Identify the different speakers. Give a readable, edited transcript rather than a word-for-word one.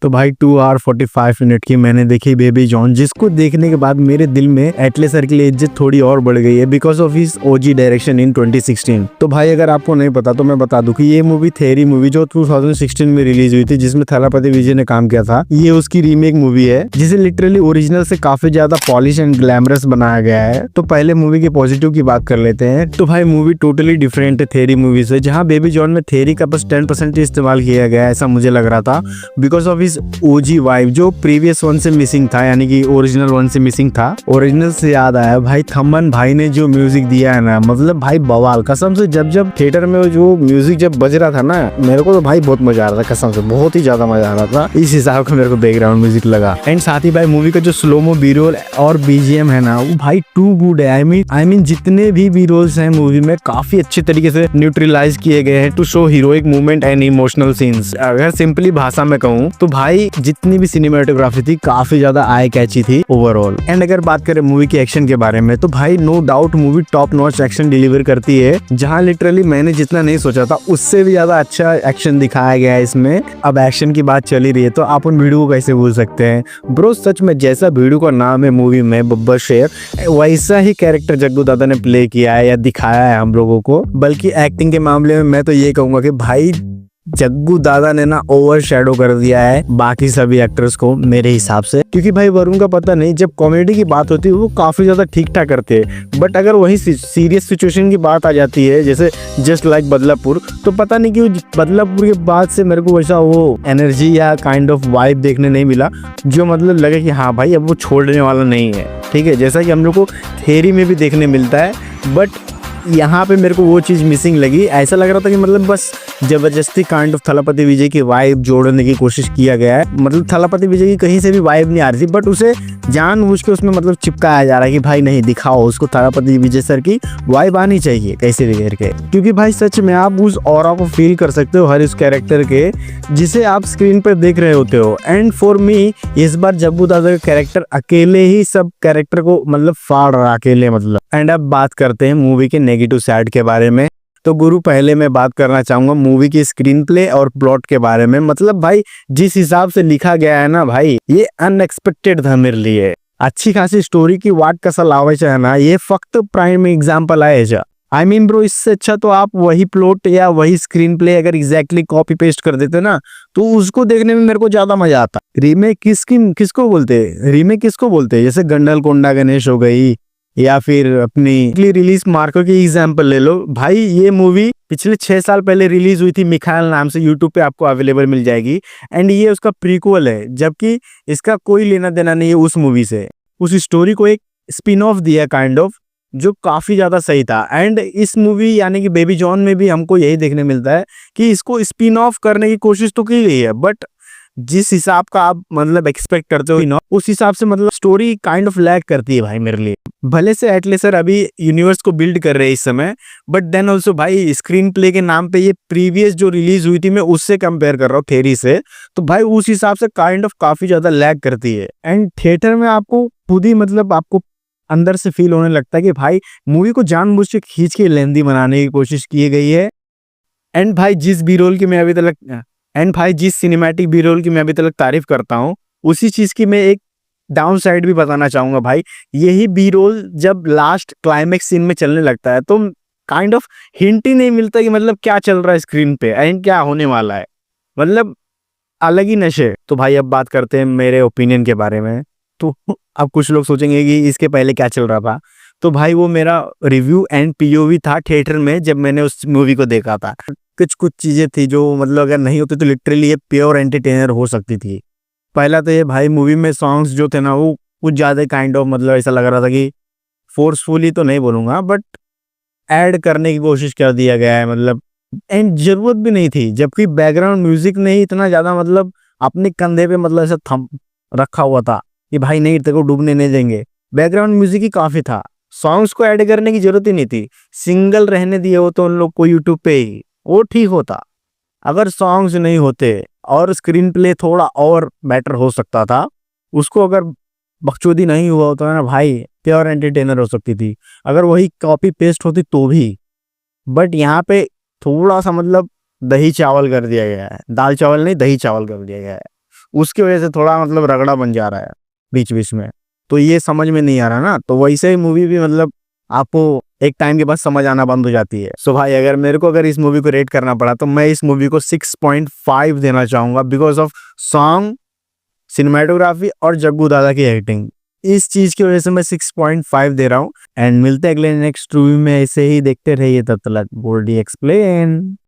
Speaker 1: तो भाई 2 hour 45 minute की मैंने देखी बेबी जॉन, जिसको देखने के बाद मेरे दिल में एटले सर के लिए इज्जत थोड़ी और बढ़ गई है because of his OG direction in 2016। तो भाई अगर आपको नहीं पता तो मैं बता दूं कि ये मूवी थेरी मूवी जो 2016 में रिलीज हुई थी, जिसमें थलापति विजय ने काम किया था, ये उसकी रीमेक मूवी है जिसे लिटरली ओरिजिनल से काफी ज्यादा पॉलिश एंड ग्लैमरस बनाया गया है। तो पहले मूवी के पॉजिटिव की बात कर लेते हैं। तो भाई मूवी टोटली डिफरेंट है थेरी मूवी से, जहाँ बेबी जॉन में थेरी का बस 10% इस्तेमाल किया गया है, ऐसा मुझे लग रहा था बिकॉज ऑफ ओजी वाइब जो प्रीवियस वन से मिसिंग था, यानी कि ओरिजिनल वन से मिसिंग था। ओरिजिनल से याद आया भाई, थमन भाई ने जो म्यूजिक दिया है ना, मतलब भाई बवाल कसम से। जब थिएटर में जो म्यूजिक जब बज रहा था ना, मेरे को तो भाई बहुत मजा आ रहा था कसम से, बहुत ही ज्यादा मजा आ रहा था। इस हिसाब का मेरे को बैकग्राउंड म्यूजिक लगा। एंड साथ ही भाई मूवी का जो स्लोमो बी-रोल और बीजीएम है ना, वो भाई टू गुड है। आई मीन जितने भी बी-रोल्स हैं मूवी में काफी अच्छे तरीके से न्यूट्रलाइज किए गए हैं to show heroic movement and emotional scenes. अगर सिंपली भाषा में कहूँ तो भाई जितनी भी सिनेमेटोग्राफी थी काफी ज्यादा आई कैची थी ओवरऑल। एंड अगर बात करें मूवी के एक्शन के बारे में तो भाई no doubt movie top notch action deliver करती है, जहां लिटरली मैंने जितना नहीं सोचा था उससे भी ज्यादा अच्छा एक्शन दिखाया गया है इसमें। अब एक्शन की बात चली रही है तो आप उन वीडियो को कैसे भूल सकते हैं ब्रो। सच में जैसा वीडियो का नाम है मूवी में बब्बर शेर, वैसा ही कैरेक्टर जग्गू दादा ने प्ले किया है या दिखाया है हम लोगों को। बल्कि एक्टिंग के मामले में मैं तो ये कहूंगा कि भाई जग्गू दादा ने ना ओवर शेडो कर दिया है बाकी सभी एक्टर्स को मेरे हिसाब से। क्योंकि भाई वरुण का पता नहीं, जब कॉमेडी की बात होती है वो काफी ज्यादा ठीक ठाक करते हैं, बट अगर वही सीरियस सिचुएशन की बात आ जाती है जैसे जस्ट लाइक बदलापुर, तो पता नहीं क्यों बदलापुर के बाद से मेरे को वैसा वो एनर्जी या काइंड ऑफ वाइब देखने नहीं मिला जो मतलब लगे कि हाँ भाई अब वो छोड़ने वाला नहीं है। ठीक है, जैसा कि हम लोग को थेरी में भी देखने मिलता है, बट यहाँ पे मेरे को वो चीज मिसिंग लगी। ऐसा लग रहा था कि मतलब बस जबरदस्ती काइंड ऑफ थलापति विजय की वाइब जोड़ने की कोशिश किया गया है। मतलब थलापति विजय की कहीं से भी वाइब नहीं आ रही थी, बट उसे जानबूझ के उसमें मतलब चिपकाया जा रहा है कि भाई नहीं दिखाओ उसको, थलापति विजय सर की वाइब आनी चाहिए कैसे भी करके। क्योंकि भाई सच में आप उस ऑरा को फील कर सकते हो हर इस कैरेक्टर के जिसे आप स्क्रीन पर देख रहे होते हो। एंड फॉर मी इस बार जग्गू दादा का कैरेक्टर अकेले ही सब कैरेक्टर को मतलब फाड़ रहा अकेले मतलब। एंड अब बात करते हैं मूवी के नेगेटिव साइड के बारे में। तो गुरु पहले मैं बात करना चाहूंगा मूवी की स्क्रीन प्ले और प्लॉट के बारे में। मतलब भाई जिस हिसाब से लिखा गया है ना भाई, ये अनएक्सपेक्टेड था मेरे लिए। अच्छी खासी स्टोरी की वाट कसा लावायचा है ना, ये फक्त प्राइम एग्जाम्पल आहे। आई मीन ब्रो, इससे अच्छा तो आप वही प्लॉट या वही स्क्रीन प्ले अगर एग्जैक्टली कॉपी पेस्ट कर देते ना, तो उसको देखने में मेरे को ज्यादा मजा आता। रीमेक किसको बोलते हैं, रीमेक किसको बोलते हैं? जैसे गंडल कोंडा गणेश हो गई, या फिर अपनी रिलीज मार्को की एग्जांपल ले लो। भाई ये मूवी पिछले 6 साल पहले रिलीज हुई थी मिखाइल नाम से, यूट्यूब पे आपको अवेलेबल मिल जाएगी। एंड ये उसका प्रीक्वल है, जबकि इसका कोई लेना देना नहीं है उस मूवी से। उस स्टोरी को एक स्पिन ऑफ दिया काइंड ऑफ, जो काफी ज्यादा सही था। एंड इस मूवी यानी कि बेबी जॉन में भी हमको यही देखने मिलता है कि इसको स्पिन ऑफ करने की कोशिश तो की गई है, बट जिस हिसाब का आप मतलब एक्सपेक्ट करते हो उस हिसाब से मतलब स्टोरी काइंड ऑफ लैग करती है भाई मेरे लिए। भले से एटले सर अभी यूनिवर्स को बिल्ड कर रहे हैं इस समय, बट देन ऑल्सो भाई स्क्रीन प्ले के नाम पे ये प्रीवियस जो रिलीज हुई थी मैं उससे कंपेयर कर रहा हूँ थेरी से, तो भाई उस हिसाब से काइंड ऑफ काफी ज्यादा लैग करती है। एंड थिएटर में आपको खुद ही मतलब आपको अंदर से फील होने लगता है कि भाई मूवी को जानबूझ के खींच के लेंदी बनाने की कोशिश की गई है। एंड भाई जिस बी रोल की मैं अभी तक जिस सिनेमैटिक बी रोल की मैं अभी तक तारीफ करता हूँ, उसी चीज की मैं एक डाउन साइड भी बताना चाहूंगा भाई। यही बी रोल जब लास्ट क्लाइमेक्स सीन में चलने लगता है तो काइंड ऑफ हिंट ही नहीं मिलता कि मतलब क्या चल रहा है स्क्रीन पे एंड क्या होने वाला है, मतलब अलग ही नशे। तो भाई अब बात करते हैं मेरे ओपिनियन के बारे में। तो अब कुछ लोग सोचेंगे कि इसके पहले क्या चल रहा था, तो भाई वो मेरा रिव्यू एंड पीओवी था थिएटर में जब मैंने उस मूवी को देखा था। कुछ चीजें थी जो मतलब अगर नहीं होती तो लिटरली ये प्योर एंटरटेनर हो सकती थी। पहला तो ये भाई मूवी में सॉन्ग्स जो थे ना वो कुछ ज्यादा काइंड ऑफ मतलब ऐसा लग रहा था कि फोर्सफुली तो नहीं बोलूंगा, बट ऐड करने की कोशिश कर दिया गया है मतलब। एंड जरूरत भी नहीं थी, जबकि बैकग्राउंड म्यूजिक ने ही इतना ज्यादा मतलब अपने कंधे पे मतलब ऐसा थम रखा हुआ था कि भाई नहीं तेरे को डूबने नहीं देंगे। बैकग्राउंड म्यूजिक ही काफी था, सॉन्ग्स को ऐड करने की जरूरत ही नहीं थी। सिंगल रहने दिए हो तो उन लोग को यूट्यूब पे ही, वो ठीक होता। अगर सॉन्ग्स नहीं होते और स्क्रीन प्ले थोड़ा और बेटर हो सकता था, उसको अगर बकचोदी नहीं हुआ होता ना भाई, प्योर एंटरटेनर हो सकती थी। अगर वही कॉपी पेस्ट होती तो भी, बट यहाँ पे थोड़ा सा मतलब दही चावल कर दिया गया है, दाल चावल नहीं दही चावल कर दिया गया है। उसकी वजह से थोड़ा मतलब रगड़ा बन जा रहा है बीच बीच में, तो ये समझ में नहीं आ रहा ना। तो वैसे ही मूवी भी मतलब आपको एक टाइम के बाद समझ आना बंद हो जाती है। सो भाई अगर मेरे को अगर इस मूवी को रेट करना पड़ा तो मैं इस मूवी को 6.5 देना चाहूंगा, बिकॉज ऑफ सॉन्ग, सिनेमेटोग्राफी और जग्गू दादा की एक्टिंग। इस चीज की वजह से मैं 6.5 दे रहा हूँ। एंड मिलते हैं अगले नेक्स्ट मूवी में, ऐसे ही देखते रहिए, तब तक बोल्डी एक्सप्लेन।